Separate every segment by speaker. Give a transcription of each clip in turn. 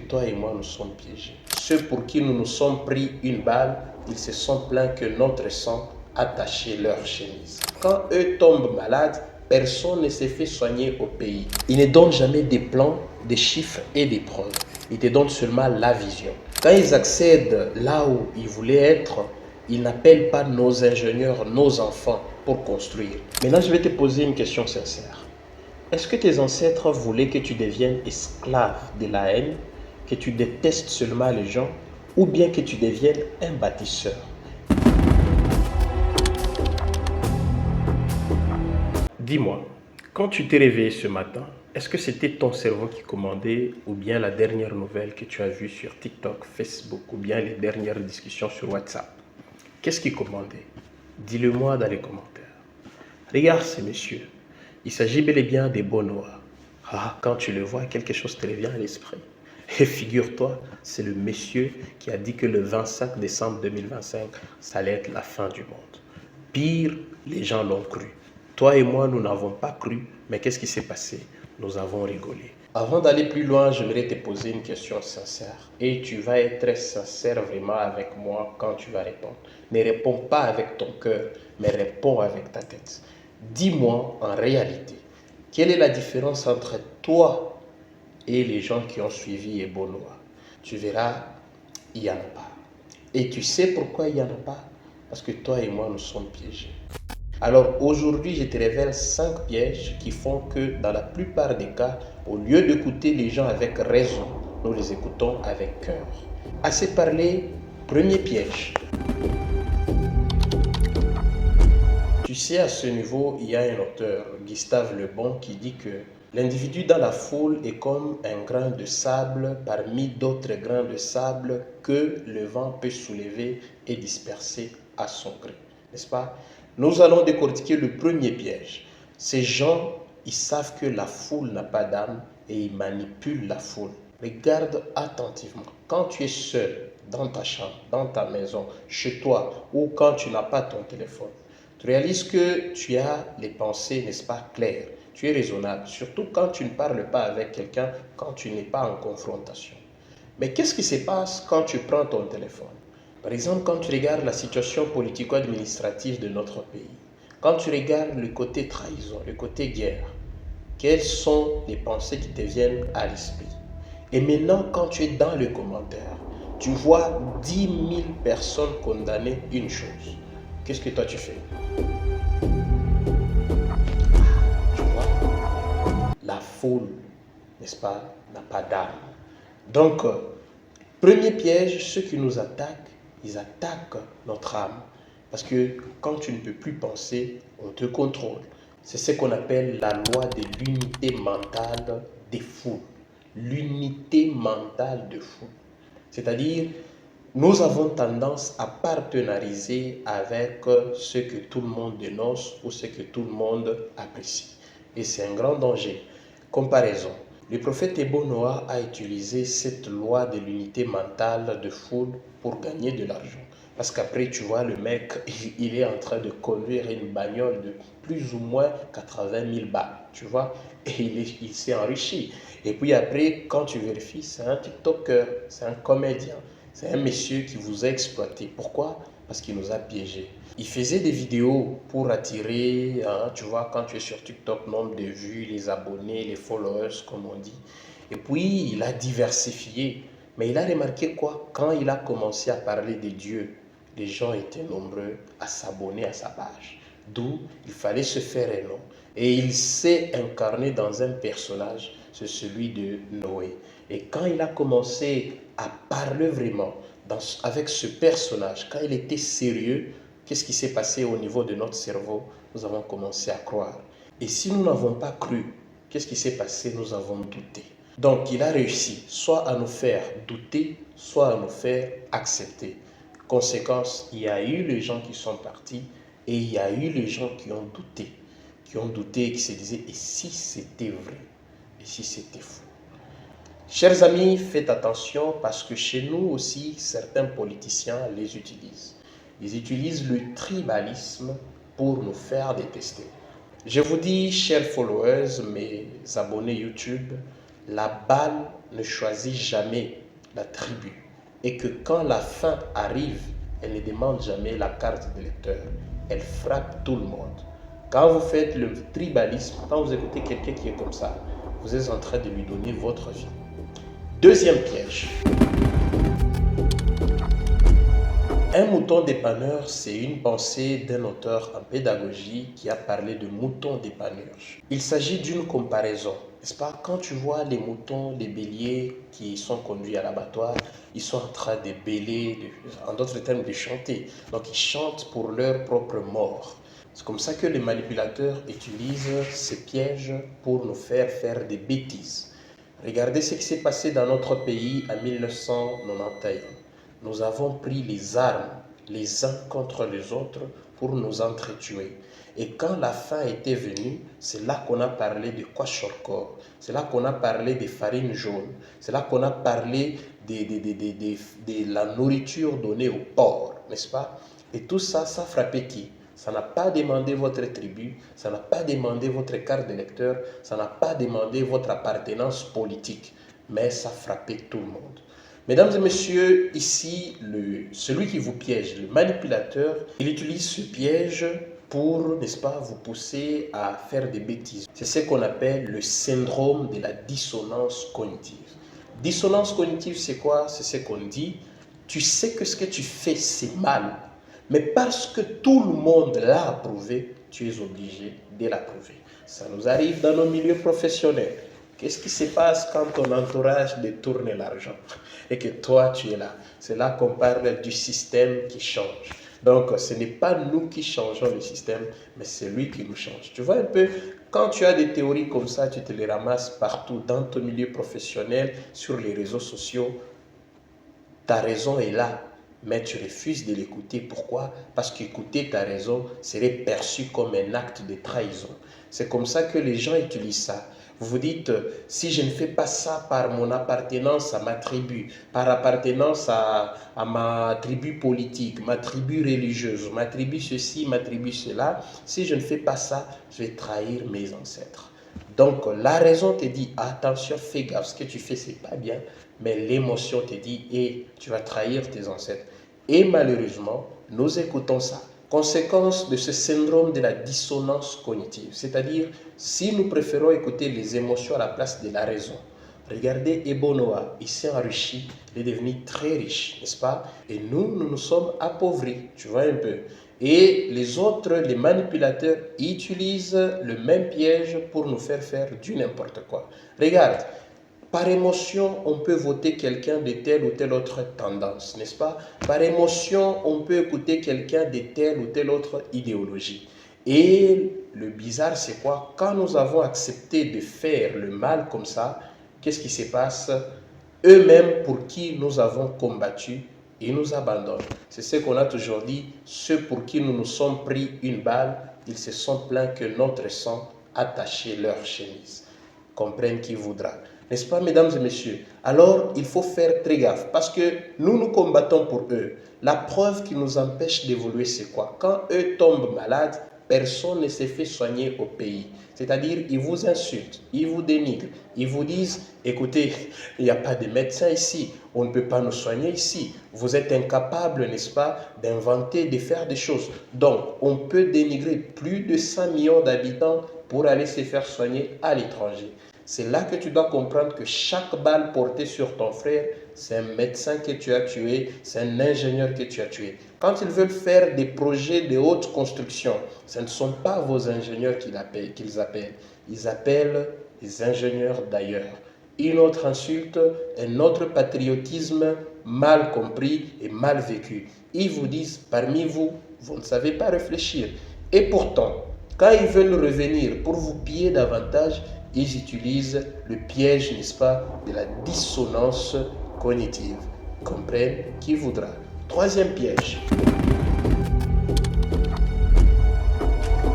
Speaker 1: toi et moi nous sommes piégés. Ceux pour qui nous nous sommes pris une balle, ils se sont plaints que notre sang a taché leur chemise. Quand eux tombent malades, personne ne s'est fait soigner au pays. Ils ne donnent jamais des plans, des chiffres et des preuves. Ils te donnent seulement la vision. Quand ils accèdent là où ils voulaient être, ils n'appellent pas nos ingénieurs, nos enfants pour construire. Maintenant, je vais te poser une question sincère. Est-ce que tes ancêtres voulaient que tu deviennes esclave de la haine, que tu détestes seulement les gens, ou bien que tu deviennes un bâtisseur? Dis-moi, quand tu t'es réveillé ce matin, est-ce que c'était ton cerveau qui commandait ou bien la dernière nouvelle que tu as vue sur TikTok, Facebook ou bien les dernières discussions sur WhatsApp? Qu'est-ce qui commandait? Dis-le-moi dans les commentaires. Regarde ces messieurs, il s'agit bel et bien des Bonoa. Ah, quand tu le vois, quelque chose te revient à l'esprit. Et figure-toi, c'est le monsieur qui a dit que le 25 décembre 2025, ça allait être la fin du monde. Pire, les gens l'ont cru. Toi et moi, nous n'avons pas cru, mais qu'est-ce qui s'est passé? Nous avons rigolé. Avant d'aller plus loin, j'aimerais te poser une question sincère. Et tu vas être très sincère vraiment avec moi quand tu vas répondre. Ne réponds pas avec ton cœur, mais réponds avec ta tête. Dis-moi en réalité, quelle est la différence entre toi et les gens qui ont suivi Ebonoa? Tu verras, il n'y en a pas. Et tu sais pourquoi il n'y en a pas? Parce que toi et moi, nous sommes piégés. Alors aujourd'hui, je te révèle 5 pièges qui font que dans la plupart des cas, au lieu d'écouter les gens avec raison, nous les écoutons avec cœur. Assez parlé, premier piège. Tu sais, à ce niveau, il y a un auteur, Gustave Le Bon, qui dit que l'individu dans la foule est comme un grain de sable parmi d'autres grains de sable que le vent peut soulever et disperser à son gré. N'est-ce pas? Nous allons décortiquer le premier piège. Ces gens, ils savent que la foule n'a pas d'âme et ils manipulent la foule. Regarde attentivement. Quand tu es seul, dans ta chambre, dans ta maison, chez toi, ou quand tu n'as pas ton téléphone, tu réalises que tu as les pensées, n'est-ce pas, claires. Tu es raisonnable, surtout quand tu ne parles pas avec quelqu'un, quand tu n'es pas en confrontation. Mais qu'est-ce qui se passe quand tu prends ton téléphone? Par exemple, quand tu regardes la situation politico-administrative de notre pays, quand tu regardes le côté trahison, le côté guerre, quelles sont les pensées qui te viennent à l'esprit? Et maintenant, quand tu es dans le commentaire, tu vois 10 000 personnes condamner une chose. Qu'est-ce que toi tu fais? Tu vois, la foule, n'est-ce pas, n'a pas d'âme. Donc, premier piège, ceux qui nous attaquent, ils attaquent notre âme. Parce que quand tu ne peux plus penser, on te contrôle. C'est ce qu'on appelle la loi de l'unité mentale des foules. L'unité mentale de foules. C'est-à-dire, nous avons tendance à partenariser avec ce que tout le monde dénonce ou ce que tout le monde apprécie. Et c'est un grand danger. Comparaison. Le prophète Ebonoa a utilisé cette loi de l'unité mentale de foule pour gagner de l'argent. Parce qu'après, tu vois, le mec, il est en train de conduire une bagnole de plus ou moins 80 000 balles, tu vois, et il s'est enrichi. Et puis après, quand tu vérifies, c'est un TikToker, c'est un comédien, c'est un monsieur qui vous a exploité. Pourquoi? Parce qu'il nous a piégés. Il faisait des vidéos pour attirer, hein, tu vois, quand tu es sur TikTok, nombre de vues, les abonnés, les followers, comme on dit. Et puis, il a diversifié. Mais il a remarqué quoi? Quand il a commencé à parler de Dieu, les gens étaient nombreux à s'abonner à sa page. D'où il fallait se faire un nom. Et il s'est incarné dans un personnage, c'est celui de Noé. Et quand il a commencé à parler vraiment avec ce personnage, quand il était sérieux, qu'est-ce qui s'est passé au niveau de notre cerveau? Nous avons commencé à croire. Et si nous n'avons pas cru, qu'est-ce qui s'est passé? Nous avons douté. Donc il a réussi soit à nous faire douter, soit à nous faire accepter. Conséquence, il y a eu les gens qui sont partis et il y a eu les gens qui ont douté et qui se disaient, et si c'était vrai, et si c'était faux? Chers amis, faites attention parce que chez nous aussi, certains politiciens les utilisent. Ils utilisent le tribalisme pour nous faire détester. Je vous dis, chers followers, mes abonnés YouTube, la balle ne choisit jamais la tribu et que quand la fin arrive, elle ne demande jamais la carte d'électeur. Elle frappe tout le monde. Quand vous faites le tribalisme, quand vous écoutez quelqu'un qui est comme ça, vous êtes en train de lui donner votre vie. Deuxième piège. Un mouton dépanneur, c'est une pensée d'un auteur en pédagogie qui a parlé de mouton dépanneur. Il s'agit d'une comparaison, n'est-ce pas? Quand tu vois les moutons, les béliers qui sont conduits à l'abattoir, ils sont en train de bêler, en d'autres termes, de chanter. Donc, ils chantent pour leur propre mort. C'est comme ça que les manipulateurs utilisent ces pièges pour nous faire faire des bêtises. Regardez ce qui s'est passé dans notre pays en 1991. Nous avons pris les armes les uns contre les autres pour nous entretuer. Et quand la fin était venue, c'est là qu'on a parlé de kwashiorkor, c'est là qu'on a parlé des farines jaunes, c'est là qu'on a parlé de la nourriture donnée aux porcs, n'est-ce pas? Et tout ça, ça frappait qui? Ça n'a pas demandé votre tribu, ça n'a pas demandé votre carte d'électeur, ça n'a pas demandé votre appartenance politique, mais ça frappait tout le monde. Mesdames et messieurs, ici, celui qui vous piège, le manipulateur, il utilise ce piège pour, n'est-ce pas, vous pousser à faire des bêtises. C'est ce qu'on appelle le syndrome de la dissonance cognitive. Dissonance cognitive, c'est quoi? C'est ce qu'on dit. Tu sais que ce que tu fais, c'est mal, mais parce que tout le monde l'a approuvé, tu es obligé de l'approuver. Ça nous arrive dans nos milieux professionnels. Qu'est-ce qui se passe quand ton entourage détourne l'argent et que toi, tu es là? C'est là qu'on parle du système qui change. Donc, ce n'est pas nous qui changeons le système, mais c'est lui qui nous change. Tu vois un peu, quand tu as des théories comme ça, tu te les ramasses partout dans ton milieu professionnel, sur les réseaux sociaux. Ta raison est là, mais tu refuses de l'écouter. Pourquoi? Parce qu'écouter ta raison serait perçu comme un acte de trahison. C'est comme ça que les gens utilisent ça. Vous vous dites, si je ne fais pas ça par mon appartenance à ma tribu, par appartenance à ma tribu politique, ma tribu religieuse, ma tribu ceci, ma tribu cela, si je ne fais pas ça, je vais trahir mes ancêtres. Donc, la raison te dit, attention, fais gaffe, ce que tu fais, c'est pas bien, mais l'émotion te dit, et tu vas trahir tes ancêtres. Et malheureusement, nous écoutons ça. Conséquence de ce syndrome de la dissonance cognitive, c'est-à-dire si nous préférons écouter les émotions à la place de la raison. Regardez Ebonoa, il s'est enrichi, il est devenu très riche, n'est-ce pas? Et nous nous sommes appauvris, tu vois un peu. Et les autres, les manipulateurs, utilisent le même piège pour nous faire du n'importe quoi. Regarde. Par émotion, on peut voter quelqu'un de telle ou telle autre tendance, n'est-ce pas? Par émotion, on peut écouter quelqu'un de telle ou telle autre idéologie. Et le bizarre, c'est quoi? Quand nous avons accepté de faire le mal comme ça, qu'est-ce qui se passe? Eux-mêmes pour qui nous avons combattu, ils nous abandonnent. C'est ce qu'on a toujours dit, ceux pour qui nous nous sommes pris une balle, ils se sont plaints que notre sang a taché leur chemise. Comprenne qui voudra. N'est-ce pas, mesdames et messieurs? Alors, il faut faire très gaffe parce que nous combattons pour eux. La preuve qui nous empêche d'évoluer, c'est quoi? Quand eux tombent malades, personne ne s'est fait soigner au pays. C'est-à-dire, ils vous insultent, ils vous dénigrent, ils vous disent, écoutez, il n'y a pas de médecin ici, on ne peut pas nous soigner ici. Vous êtes incapable, n'est-ce pas, d'inventer, de faire des choses. Donc, on peut dénigrer plus de 100 millions d'habitants pour aller se faire soigner à l'étranger. C'est là que tu dois comprendre que chaque balle portée sur ton frère, c'est un médecin que tu as tué, c'est un ingénieur que tu as tué. Quand ils veulent faire des projets de haute construction, ce ne sont pas vos ingénieurs qu'ils appellent. Ils appellent les ingénieurs d'ailleurs. Une autre insulte, un autre patriotisme mal compris et mal vécu. Ils vous disent, parmi vous, vous ne savez pas réfléchir. Et pourtant, quand ils veulent revenir pour vous piller davantage, ils utilisent le piège, n'est-ce pas, de la dissonance cognitive. Comprenne qui voudra. Troisième piège.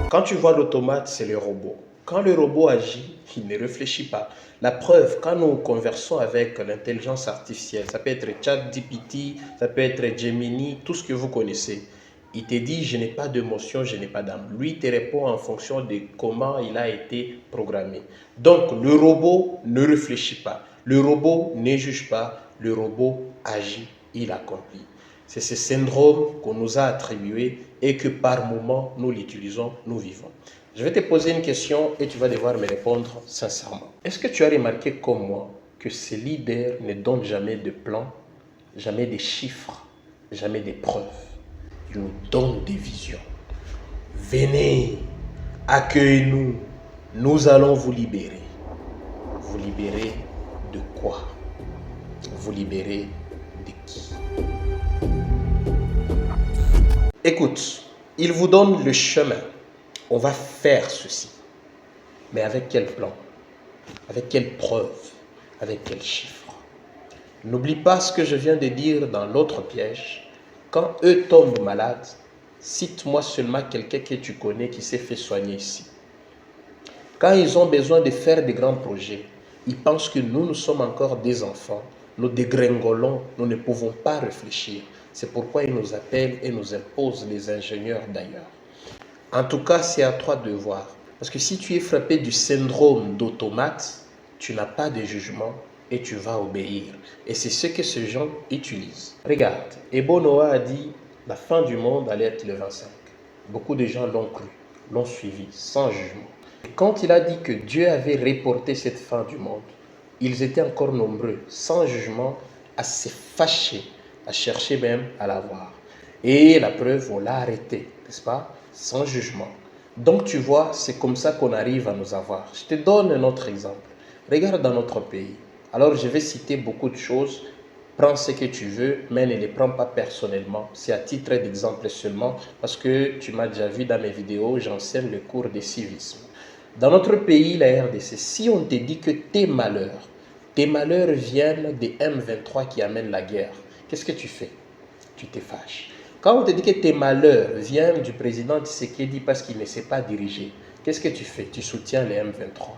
Speaker 1: Quand tu vois l'automate, c'est le robot. Quand le robot agit, il ne réfléchit pas. La preuve, quand nous conversons avec l'intelligence artificielle, ça peut être ChatGPT, ça peut être Gemini, tout ce que vous connaissez. Il te dit, je n'ai pas d'émotion, je n'ai pas d'âme. Lui, il te répond en fonction de comment il a été programmé. Donc, le robot ne réfléchit pas. Le robot ne juge pas, le robot agit, il accomplit. C'est ce syndrome qu'on nous a attribué et que par moment nous l'utilisons, nous vivons. Je vais te poser une question et tu vas devoir me répondre sincèrement. Est-ce que tu as remarqué comme moi que ces leaders ne donnent jamais de plan, jamais des chiffres, jamais des preuves? Ils nous donnent des visions. Venez, accueillez-nous, nous allons vous libérer. Vous libérer de quoi? Vous libérer de qui? Écoute, il vous donne le chemin. On va faire ceci. Mais avec quel plan? Avec quelle preuve? Avec quel chiffre? N'oublie pas ce que je viens de dire dans l'autre piège. Quand eux tombent malades, cite-moi seulement quelqu'un que tu connais qui s'est fait soigner ici. Quand ils ont besoin de faire des grands projets, ils pensent que nous sommes encore des enfants. Nous dégringolons, nous ne pouvons pas réfléchir. C'est pourquoi ils nous appellent et nous imposent les ingénieurs d'ailleurs. En tout cas, c'est à toi de voir. Parce que si tu es frappé du syndrome d'automate, tu n'as pas de jugement et tu vas obéir. Et c'est ce que ces gens utilisent. Regarde, Ebo Noah a dit la fin du monde allait être le 25. Beaucoup de gens l'ont cru, l'ont suivi, sans jugement. Et quand il a dit que Dieu avait reporté cette fin du monde, ils étaient encore nombreux, sans jugement, à se fâcher, à chercher même à la voir. Et la preuve, on l'a arrêté, n'est-ce pas? Sans jugement. Donc tu vois, c'est comme ça qu'on arrive à nous avoir. Je te donne un autre exemple. Regarde dans notre pays. Alors je vais citer beaucoup de choses. Prends ce que tu veux, mais ne les prends pas personnellement. C'est à titre d'exemple seulement parce que tu m'as déjà vu dans mes vidéos, j'enseigne le cours de civisme. Dans notre pays, la RDC, si on te dit que tes malheurs viennent des M23 qui amènent la guerre, qu'est-ce que tu fais? Tu te fâches. Quand on te dit que tes malheurs viennent du président Tshisekedi parce qu'il ne sait pas diriger, qu'est-ce que tu fais? Tu soutiens les M23.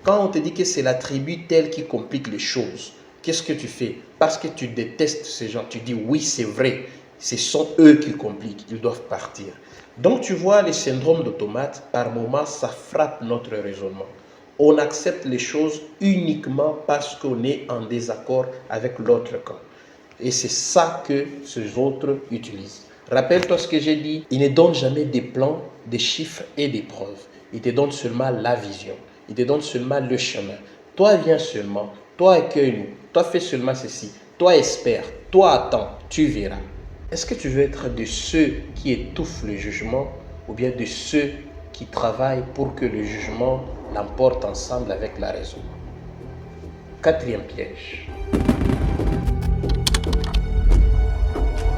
Speaker 1: Quand on te dit que c'est la tribu telle qui complique les choses, qu'est-ce que tu fais? Parce que tu détestes ces gens, tu dis oui, c'est vrai, ce sont eux qui compliquent, ils doivent partir. Donc tu vois, les syndromes d'automate, par moments, ça frappe notre raisonnement. On accepte les choses uniquement parce qu'on est en désaccord avec l'autre camp. Et c'est ça que ces autres utilisent. Rappelle-toi ce que j'ai dit, ils ne donnent jamais des plans, des chiffres et des preuves. Ils te donnent seulement la vision. Ils te donnent seulement le chemin. Toi, viens seulement. Toi, accueille-nous. Toi, fais seulement ceci. Toi, espère. Toi, attends. Tu verras. Est-ce que tu veux être de ceux qui étouffent le jugement ou bien de ceux qui travaillent pour que le jugement l'emporte ensemble avec la raison? Quatrième piège.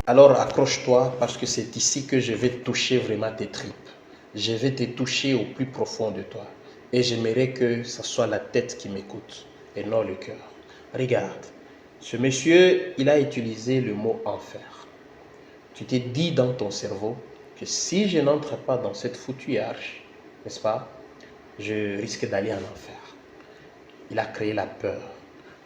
Speaker 1: Alors accroche-toi parce que c'est ici que je vais toucher vraiment tes tripes. Je vais te toucher au plus profond de toi. Et j'aimerais que ce soit la tête qui m'écoute et non le cœur. Regarde, ce monsieur, il a utilisé le mot enfer. Tu t'es dit dans ton cerveau que si je n'entre pas dans cette foutue arche, n'est-ce pas, je risque d'aller en enfer. Il a créé la peur.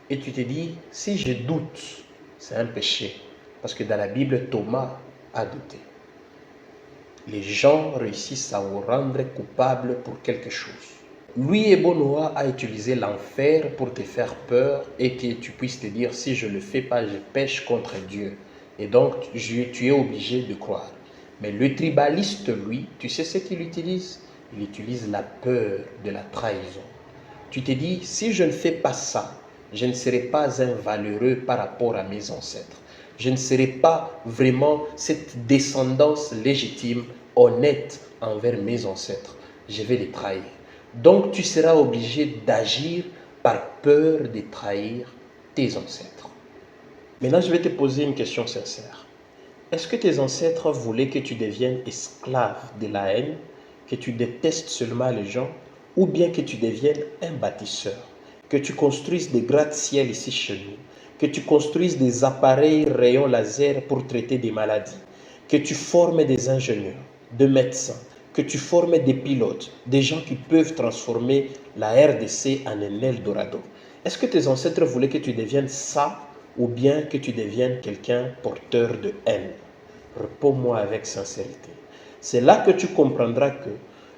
Speaker 1: Et tu t'es dit, si je doute, c'est un péché. Parce que dans la Bible, Thomas a douté. Les gens réussissent à vous rendre coupable pour quelque chose. Lui, Ebo Noah, a utilisé l'enfer pour te faire peur et que tu puisses te dire, si je ne le fais pas, je pêche contre Dieu. Et donc, tu es obligé de croire. Mais le tribaliste, lui, tu sais ce qu'il utilise? Il utilise la peur de la trahison. Tu te dis, si je ne fais pas ça, je ne serai pas un valeureux par rapport à mes ancêtres. Je ne serai pas vraiment cette descendance légitime, honnête envers mes ancêtres. Je vais les trahir. Donc tu seras obligé d'agir par peur de trahir tes ancêtres. Maintenant, je vais te poser une question sincère. Est-ce que tes ancêtres voulaient que tu deviennes esclave de la haine, que tu détestes seulement les gens, ou bien que tu deviennes un bâtisseur, que tu construises des gratte-ciel ici chez nous, que tu construises des appareils rayons laser pour traiter des maladies, que tu formes des ingénieurs, des médecins, que tu formes des pilotes, des gens qui peuvent transformer la RDC en un Eldorado. Est-ce que tes ancêtres voulaient que tu deviennes ça ou bien que tu deviennes quelqu'un porteur de haine? Réponds-moi avec sincérité. C'est là que tu comprendras que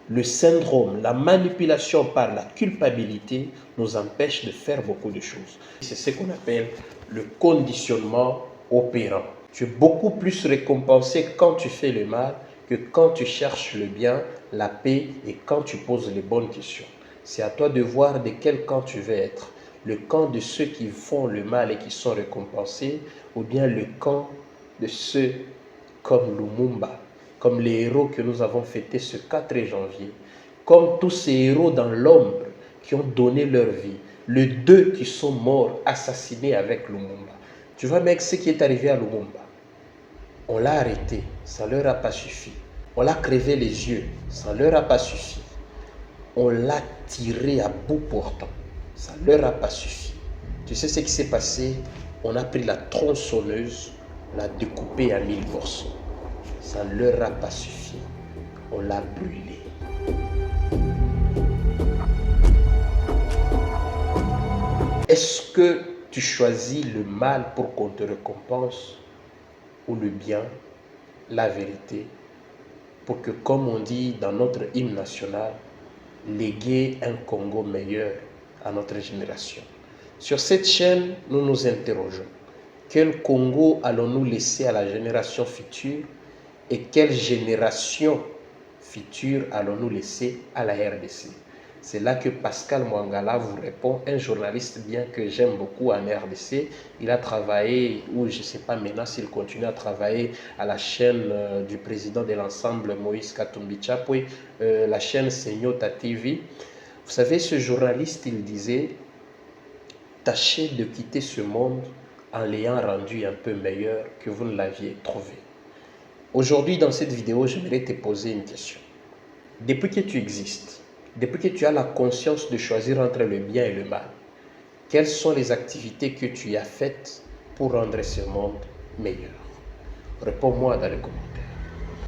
Speaker 1: le syndrome, la manipulation par la culpabilité nous empêche de faire beaucoup de choses. C'est ce qu'on appelle le conditionnement opérant. Tu es beaucoup plus récompensé quand tu fais le mal que quand tu cherches le bien, la paix et quand tu poses les bonnes questions. C'est à toi de voir de quel camp tu veux être. Le camp de ceux qui font le mal et qui sont récompensés, ou bien le camp de ceux comme Lumumba, comme les héros que nous avons fêtés ce 4 janvier, comme tous ces héros dans l'ombre qui ont donné leur vie, les deux qui sont morts, assassinés avec Lumumba. Tu vois, mec, ce qui est arrivé à Lumumba, on l'a arrêté, ça ne leur a pas suffi. On l'a crevé les yeux, ça ne leur a pas suffi. On l'a tiré à bout portant, ça ne leur a pas suffi. Tu sais ce qui s'est passé? On a pris la tronçonneuse, on l'a découpée à 1000 morceaux. Ça ne leur a pas suffi. On l'a brûlé. Est-ce que tu choisis le mal pour qu'on te récompense ou le bien, la vérité, pour que, comme on dit dans notre hymne national, léguer un Congo meilleur à notre génération? Sur cette chaîne, nous nous interrogeons. Quel Congo allons-nous laisser à la génération future et quelle génération future allons-nous laisser à la RDC? C'est là que Pascal Mwangala vous répond, un journaliste bien que j'aime beaucoup en RDC. Il a travaillé, ou je ne sais pas maintenant s'il continue à travailler à la chaîne du président de l'ensemble Moïse Katumbi Chapwe, la chaîne Senyota TV. Vous savez, ce journaliste, il disait, tâchez de quitter ce monde en l'ayant rendu un peu meilleur que vous ne l'aviez trouvé. Aujourd'hui, dans cette vidéo, j'aimerais te poser une question. Depuis que tu existes, depuis que tu as la conscience de choisir entre le bien et le mal, quelles sont les activités que tu as faites pour rendre ce monde meilleur? Réponds-moi dans les commentaires.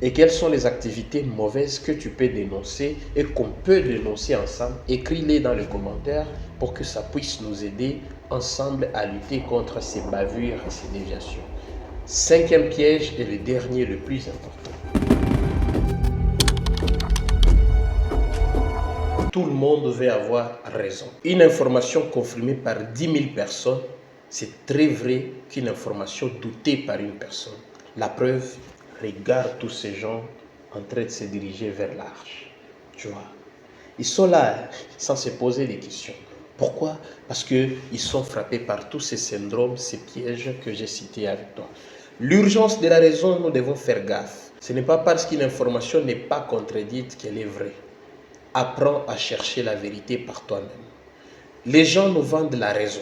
Speaker 1: Et quelles sont les activités mauvaises que tu peux dénoncer et qu'on peut dénoncer ensemble? Écris-les dans les commentaires pour que ça puisse nous aider ensemble à lutter contre ces bavures et ces déviations. Cinquième piège et le dernier, le plus important. Tout le monde veut avoir raison. Une information confirmée par 10 000 personnes, c'est très vrai qu'une information doutée par une personne. La preuve, regarde tous ces gens en train de se diriger vers l'arche. Tu vois, ils sont là sans se poser des questions. Pourquoi? Parce qu'ils sont frappés par tous ces syndromes, ces pièges que j'ai cités avec toi. L'urgence de la raison, nous devons faire gaffe. Ce n'est pas parce qu'une information n'est pas contredite qu'elle est vraie. Apprends à chercher la vérité par toi-même. Les gens nous vendent la raison.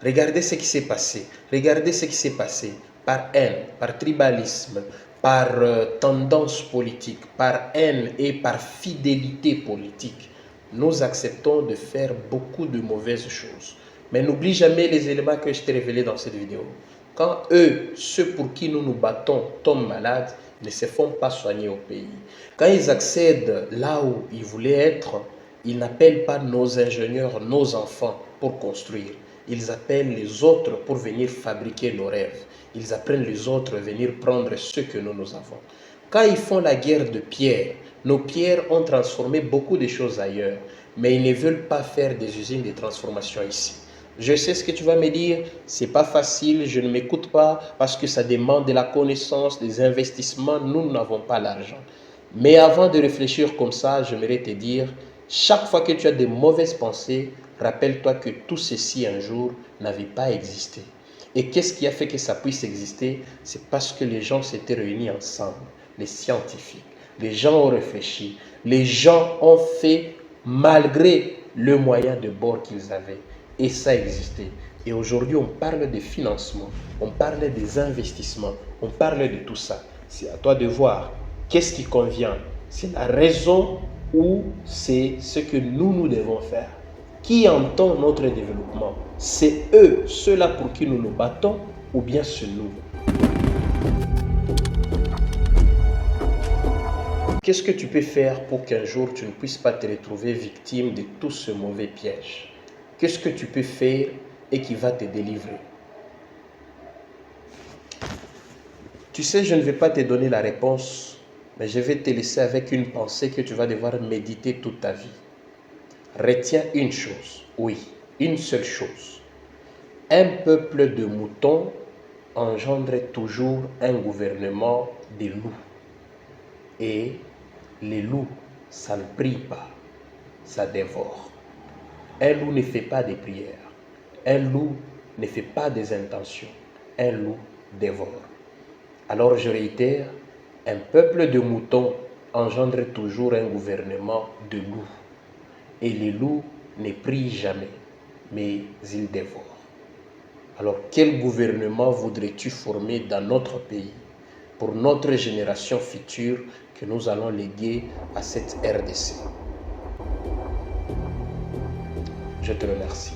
Speaker 1: Regardez ce qui s'est passé. Regardez ce qui s'est passé par haine, par tribalisme, par tendance politique, par haine et par fidélité politique. Nous acceptons de faire beaucoup de mauvaises choses. Mais n'oublie jamais les éléments que je t'ai révélés dans cette vidéo. Quand eux, ceux pour qui nous nous battons, tombent malades, ils ne se font pas soigner au pays. Quand ils accèdent là où ils voulaient être, ils n'appellent pas nos ingénieurs, nos enfants pour construire. Ils appellent les autres pour venir fabriquer nos rêves. Ils apprennent les autres à venir prendre ce que nous avons. Quand ils font la guerre de pierre, nos pierres ont transformé beaucoup de choses ailleurs, mais ils ne veulent pas faire des usines de transformation ici. Je sais ce que tu vas me dire, c'est pas facile, je ne m'écoute pas parce que ça demande de la connaissance, des investissements, nous n'avons pas l'argent. Mais avant de réfléchir comme ça, j'aimerais te dire, chaque fois que tu as de mauvaises pensées, rappelle-toi que tout ceci un jour n'avait pas existé. Et qu'est-ce qui a fait que ça puisse exister? C'est parce que les gens s'étaient réunis ensemble, les scientifiques, les gens ont réfléchi, les gens ont fait malgré le moyen de bord qu'ils avaient. Et ça existait. Et aujourd'hui, on parle de financement, on parle des investissements, on parle de tout ça. C'est à toi de voir qu'est-ce qui convient. C'est la raison ou c'est ce que nous devons faire. Qui entend notre développement? C'est eux, ceux-là pour qui nous nous battons, ou bien c'est nous? Qu'est-ce que tu peux faire pour qu'un jour tu ne puisses pas te retrouver victime de tout ce mauvais piège? Qu'est-ce que tu peux faire et qui va te délivrer? Tu sais, je ne vais pas te donner la réponse Mais je vais te laisser avec une pensée que tu vas devoir méditer toute ta vie. Retiens une chose, oui, une seule chose. Un peuple de moutons engendre toujours un gouvernement de loups. Et les loups, ça ne prie pas, ça dévore. Un loup ne fait pas des prières. Un loup ne fait pas des intentions. Un loup dévore. Alors je réitère, un peuple de moutons engendre toujours un gouvernement de loups. Et les loups ne prient jamais, mais ils dévorent. Alors quel gouvernement voudrais-tu former dans notre pays pour notre génération future que nous allons léguer à cette RDC? Je te remercie.